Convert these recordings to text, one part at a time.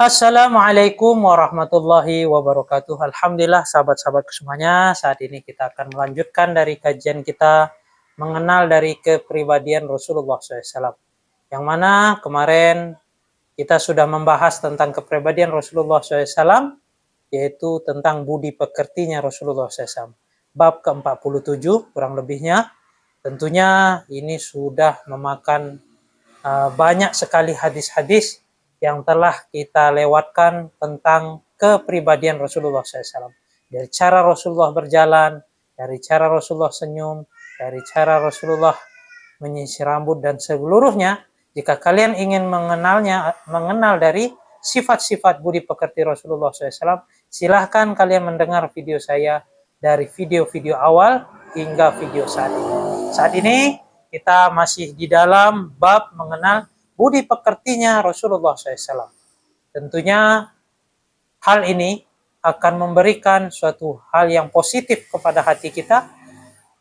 Assalamualaikum warahmatullahi wabarakatuh. Alhamdulillah sahabat-sahabat semuanya, saat ini kita akan melanjutkan dari kajian kita mengenal dari kepribadian Rasulullah SAW. Yang mana kemarin kita sudah membahas tentang kepribadian Rasulullah SAW, yaitu tentang budi pekertinya Rasulullah SAW. Bab ke-47 kurang lebihnya. Tentunya ini sudah memakan banyak sekali hadis-hadis yang telah kita lewatkan tentang kepribadian Rasulullah SAW. Dari cara Rasulullah berjalan, dari cara Rasulullah senyum, dari cara Rasulullah menyisir rambut dan seluruhnya. Jika kalian ingin mengenal dari sifat-sifat budi pekerti Rasulullah SAW, silahkan kalian mendengar video saya dari video-video awal hingga video saat ini. Saat ini kita masih di dalam bab mengenal budi pekertinya Rasulullah SAW. Tentunya hal ini akan memberikan suatu hal yang positif kepada hati kita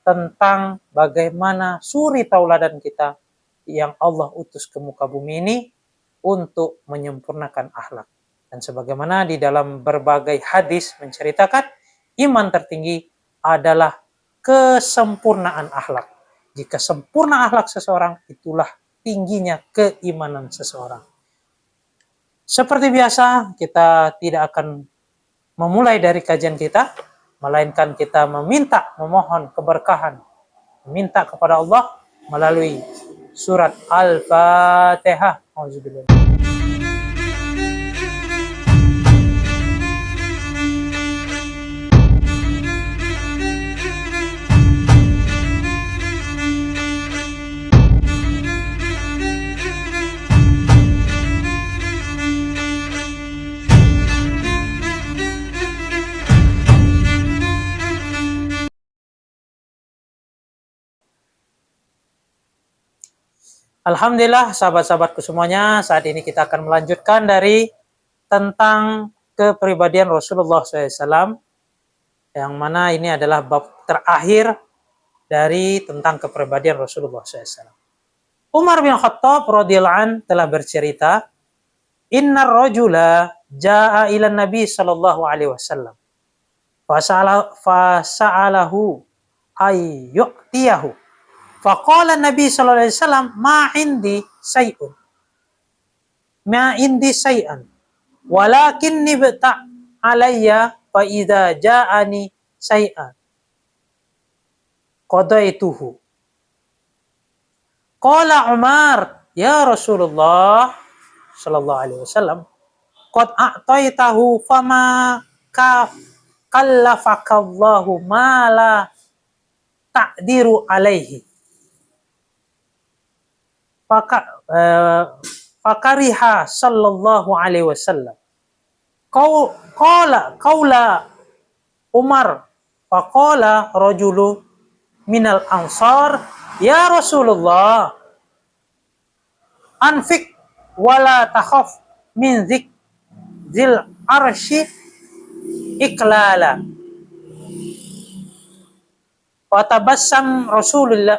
tentang bagaimana suri tauladan kita yang Allah utus ke muka bumi ini untuk menyempurnakan akhlak. Dan sebagaimana di dalam berbagai hadis menceritakan, iman tertinggi adalah kesempurnaan akhlak. Jika sempurna akhlak seseorang, itulah tingginya keimanan seseorang. Seperti biasa, kita tidak akan memulai dari kajian kita, melainkan kita memohon keberkahan, meminta kepada Allah melalui surat Al-Fatihah. Auzubillah. Alhamdulillah sahabat-sahabatku semuanya, saat ini kita akan melanjutkan dari tentang kepribadian Rasulullah SAW, yang mana ini adalah bab terakhir dari tentang kepribadian Rasulullah SAW. Umar bin Khattab radhiyallahu an telah bercerita, "Innar rajula jaa ila Nabi sallallahu alaihi wasallam fasa'alahu ay yu'tiyahu. Faqala Nabi sallallahu alaihi wasallam, ma indi say'an walakin nibta alayya fa idza ja'ani say'an qadaituhu." Qala Umar, ya Rasulullah sallallahu alaihi wasallam, qad a'taitahu fama kallafakallahu ma la ta'diru alaihi. Fakariha sallallahu alaihi wasallam qaula Umar, faqala rajulu minal ansar, ya Rasulullah, anfik wala takhaf min zil arshi iklala. Watabassam Rasulullah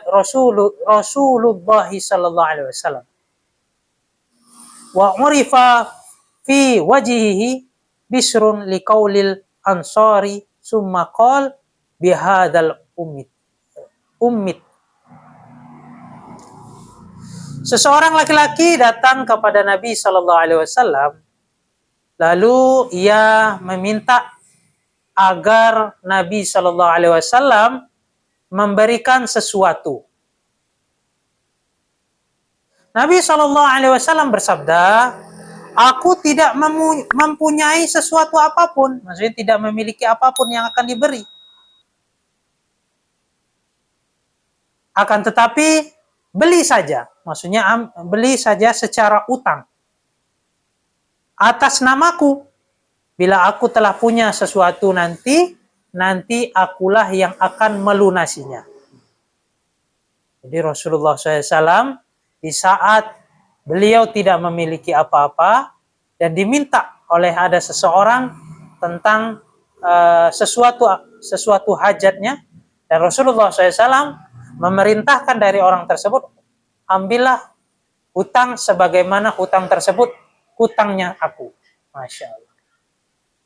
sallallahu alaihi wasallam wa urifa fi wajhihi bisrun liqaulil ansari summa qala bihadzal ummit. Seseorang laki-laki datang kepada Nabi sallallahu alaihi wasallam, lalu ia meminta agar Nabi sallallahu alaihi wasallam memberikan sesuatu. Nabi Shallallahu Alaihi Wasallam bersabda, aku tidak mempunyai sesuatu apapun, maksudnya tidak memiliki apapun yang akan diberi. Akan tetapi beli saja, maksudnya beli saja secara utang atas namaku. Bila aku telah punya sesuatu nanti akulah yang akan melunasinya. Jadi Rasulullah SAW di saat beliau tidak memiliki apa-apa dan diminta oleh ada seseorang tentang sesuatu hajatnya, dan Rasulullah SAW memerintahkan dari orang tersebut, ambillah hutang sebagaimana hutang tersebut hutangnya aku. Masya Allah.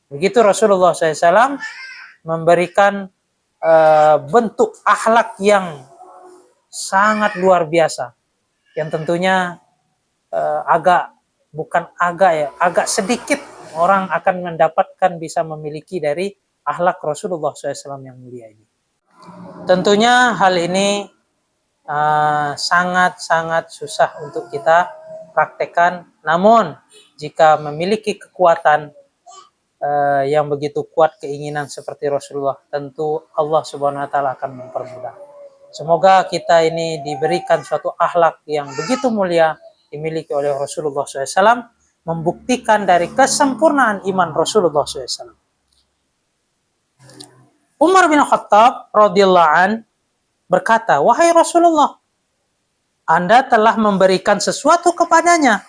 Begitu Rasulullah SAW memberikan bentuk akhlak yang sangat luar biasa, yang tentunya agak sedikit orang akan mendapatkan bisa memiliki dari akhlak Rasulullah SAW yang mulia ini. Tentunya hal ini sangat-sangat susah untuk kita praktekkan, namun jika memiliki kekuatan yang begitu kuat, keinginan seperti Rasulullah, tentu Allah Subhanahu wa taala akan mempermudah. Semoga kita ini diberikan suatu akhlak yang begitu mulia dimiliki oleh Rasulullah SAW, membuktikan dari kesempurnaan iman Rasulullah SAW. Umar bin Khattab radhiyallahu an berkata, "Wahai Rasulullah, Anda telah memberikan sesuatu kepadanya.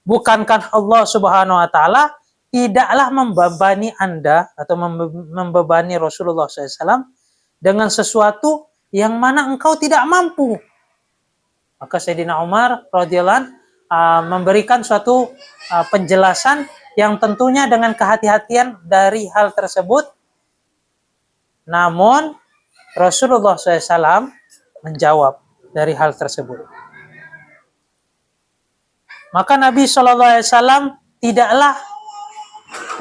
Bukankah Allah Subhanahu wa taala tidaklah membebani Anda atau membebani Rasulullah SAW dengan sesuatu yang mana engkau tidak mampu?" Maka Sayyidina Umar radhiyallahu memberikan suatu penjelasan yang tentunya dengan kehati-hatian dari hal tersebut. Namun Rasulullah SAW menjawab dari hal tersebut. Maka Nabi SAW tidaklah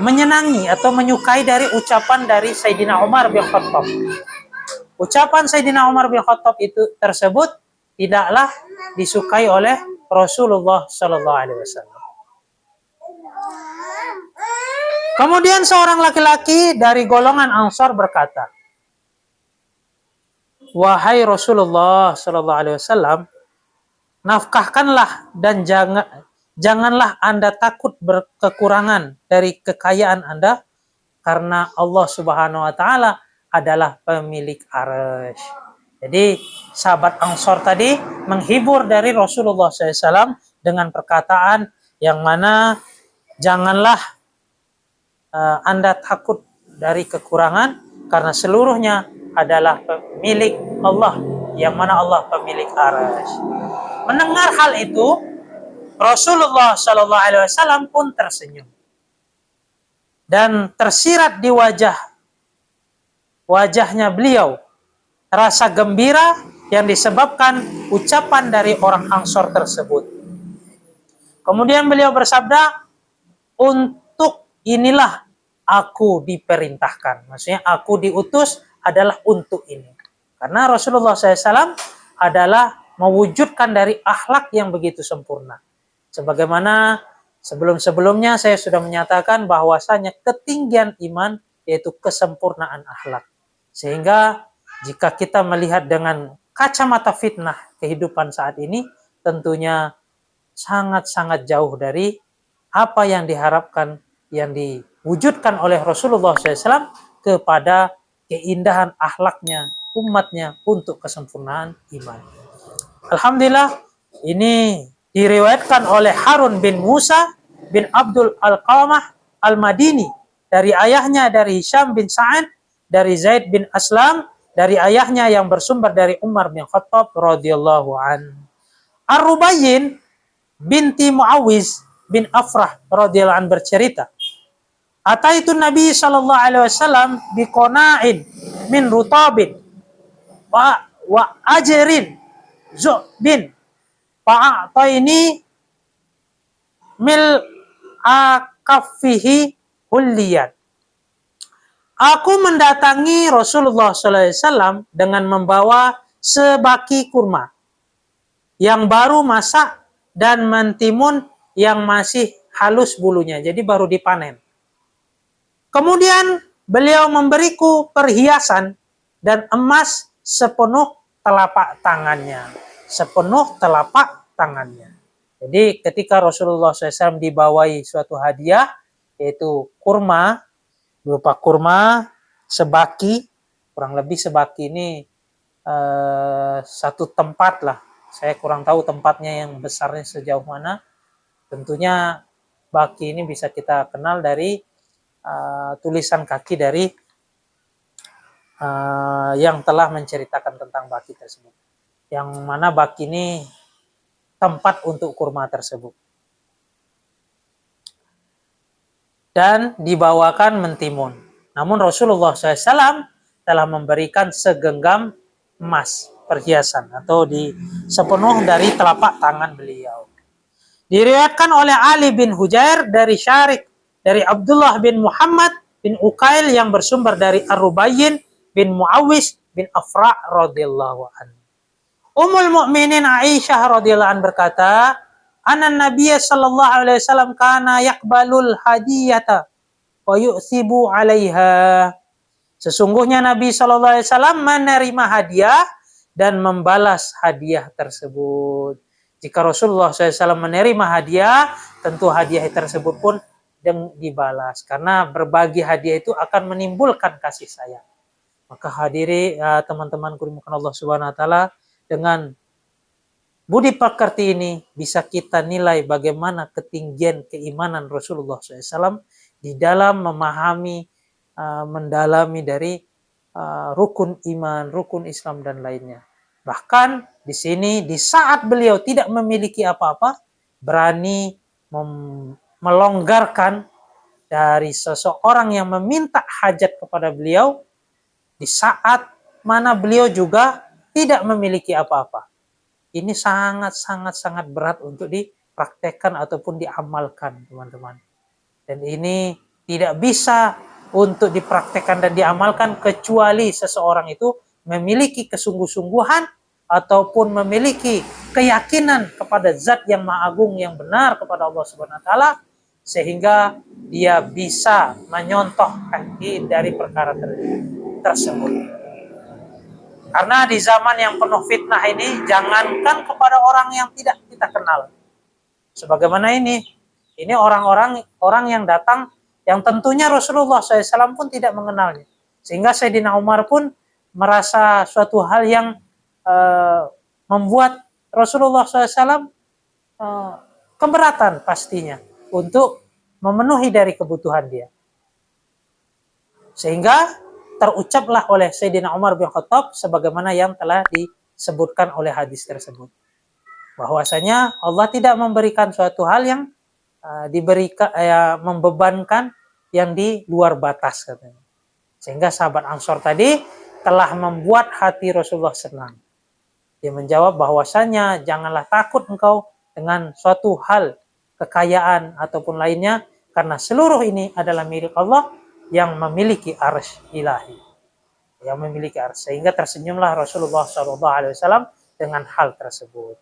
menyenangi atau menyukai dari ucapan dari Sayyidina Umar bin Khattab. Ucapan Sayyidina Umar bin Khattab itu tersebut tidaklah disukai oleh Rasulullah SAW. Kemudian seorang laki-laki dari golongan Ansar berkata, "Wahai Rasulullah SAW, nafkahkanlah dan janganlah Anda takut berkekurangan dari kekayaan Anda, karena Allah Subhanahu wa taala adalah pemilik arsy." Jadi sahabat Ansar tadi menghibur dari Rasulullah SAW dengan perkataan yang mana janganlah Anda takut dari kekurangan, karena seluruhnya adalah milik Allah, yang mana Allah pemilik arsy. Mendengar hal itu, Rasulullah SAW pun tersenyum dan tersirat di wajahnya beliau rasa gembira yang disebabkan ucapan dari orang Ansor tersebut. Kemudian beliau bersabda, "Untuk inilah aku diperintahkan." Maksudnya aku diutus adalah untuk ini. Karena Rasulullah SAW adalah mewujudkan dari akhlak yang begitu sempurna. Sebagaimana sebelum-sebelumnya saya sudah menyatakan bahwasanya ketinggian iman yaitu kesempurnaan akhlak. Sehingga jika kita melihat dengan kacamata fitnah kehidupan saat ini, tentunya sangat-sangat jauh dari apa yang diharapkan, yang diwujudkan oleh Rasulullah SAW kepada keindahan akhlaknya, umatnya untuk kesempurnaan iman. Alhamdulillah, ini diriwayatkan oleh Harun bin Musa bin Abdul Al-Qamah Al-Madini dari ayahnya, dari Hisham bin Sa'ad, dari Zaid bin Aslam, dari ayahnya yang bersumber dari Umar bin Khattab radhiyallahu an. Ar-Rubayyin binti Muawiz bin Afrah radhiyallahu an bercerita, "Ataitu Nabi sallallahu alaihi wasallam biqona'in min rutabin wa ajrin zu'bin fa'ataini mil akaffihi hulliyan." Aku mendatangi Rasulullah SAW dengan membawa sebaki kurma yang baru masak dan mentimun yang masih halus bulunya, jadi baru dipanen. Kemudian beliau memberiku perhiasan dan emas sepenuh telapak tangannya. Sepenuh telapak tangannya. Jadi ketika Rasulullah SAW dibawai suatu hadiah, yaitu kurma, berupa kurma sebaki, kurang lebih sebaki ini satu tempat lah. Saya kurang tahu tempatnya yang besarnya sejauh mana. Tentunya baki ini bisa kita kenal dari tulisan kaki dari yang telah menceritakan tentang baki tersebut. Yang mana baki ini tempat untuk kurma tersebut. dan dibawakan mentimun. Namun Rasulullah SAW telah memberikan segenggam emas perhiasan atau di sepenuh dari telapak tangan beliau. Diriwayatkan oleh Ali bin Hujair dari Syarik dari Abdullah bin Muhammad bin Uqail yang bersumber dari Ar-Rubayyin bin Muawis bin Afra radhiyallahu anhu. Ummul Mukminin Aisyah radhiyallahu anha berkata, "Anna Nabiy sallallahu alaihi wasallam kana yaqbalul hadiyata wa yu'sibu 'alaiha." Sesungguhnya Nabi sallallahu alaihi wasallam menerima hadiah dan membalas hadiah tersebut. Jika Rasulullah SAW menerima hadiah, tentu hadiah tersebut pun dibalas. Karena berbagi hadiah itu akan menimbulkan kasih sayang. Maka hadiri teman-teman dimuliakan Allah Subhanahu wa taala, dengan budi pekerti ini bisa kita nilai bagaimana ketinggian keimanan Rasulullah SAW di dalam memahami, mendalami dari rukun iman, rukun Islam dan lainnya. Bahkan di sini di saat beliau tidak memiliki apa-apa, berani melonggarkan dari seseorang yang meminta hajat kepada beliau di saat mana beliau juga tidak memiliki apa-apa. Ini sangat berat untuk dipraktekkan ataupun diamalkan, teman-teman. Dan ini tidak bisa untuk dipraktekkan dan diamalkan kecuali seseorang itu memiliki kesungguh-sungguhan ataupun memiliki keyakinan kepada zat yang maha agung yang benar kepada Allah Subhanahu wa taala, sehingga dia bisa menyontoh dari perkara tersebut. Karena di zaman yang penuh fitnah ini, jangankan kepada orang yang tidak kita kenal. Sebagaimana ini orang yang datang yang tentunya Rasulullah SAW pun tidak mengenalnya. Sehingga Sayyidina Umar pun merasa suatu hal yang membuat Rasulullah SAW keberatan pastinya untuk memenuhi dari kebutuhan dia. Sehingga terucaplah oleh Sayyidina Umar bin Khattab sebagaimana yang telah disebutkan oleh hadis tersebut. Bahwasanya Allah tidak memberikan suatu hal yang membebankan yang di luar batas katanya. Sehingga sahabat Ansor tadi telah membuat hati Rasulullah senang. Dia menjawab bahwasanya janganlah takut engkau dengan suatu hal kekayaan ataupun lainnya, karena seluruh ini adalah milik Allah yang memiliki arsy ilahi, yang memiliki arsy. Sehingga tersenyumlah Rasulullah SAW dengan hal tersebut.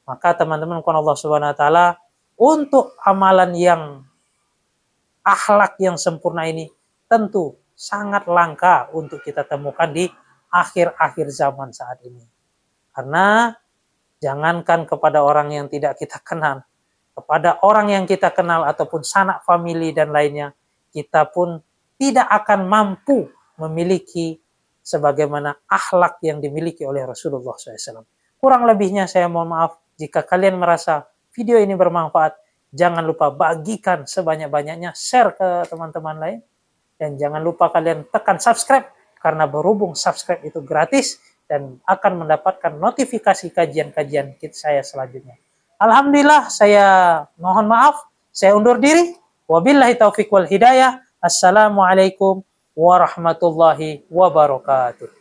Maka teman-teman Allah Subhanahu wa taala, untuk amalan yang akhlak yang sempurna ini tentu sangat langka untuk kita temukan di akhir-akhir zaman saat ini. Karena jangankan kepada orang yang tidak kita kenal, kepada orang yang kita kenal ataupun sanak famili dan lainnya, kita pun tidak akan mampu memiliki sebagaimana akhlak yang dimiliki oleh Rasulullah SAW. Kurang lebihnya saya mohon maaf. Jika kalian merasa video ini bermanfaat, jangan lupa bagikan sebanyak-banyaknya, share ke teman-teman lain. Dan jangan lupa kalian tekan subscribe, karena berhubung subscribe itu gratis dan akan mendapatkan notifikasi kajian-kajian saya selanjutnya. Alhamdulillah, saya mohon maaf. Saya undur diri. Wabillahi taufiq wal hidayah. Assalamualaikum warahmatullahi wabarakatuh.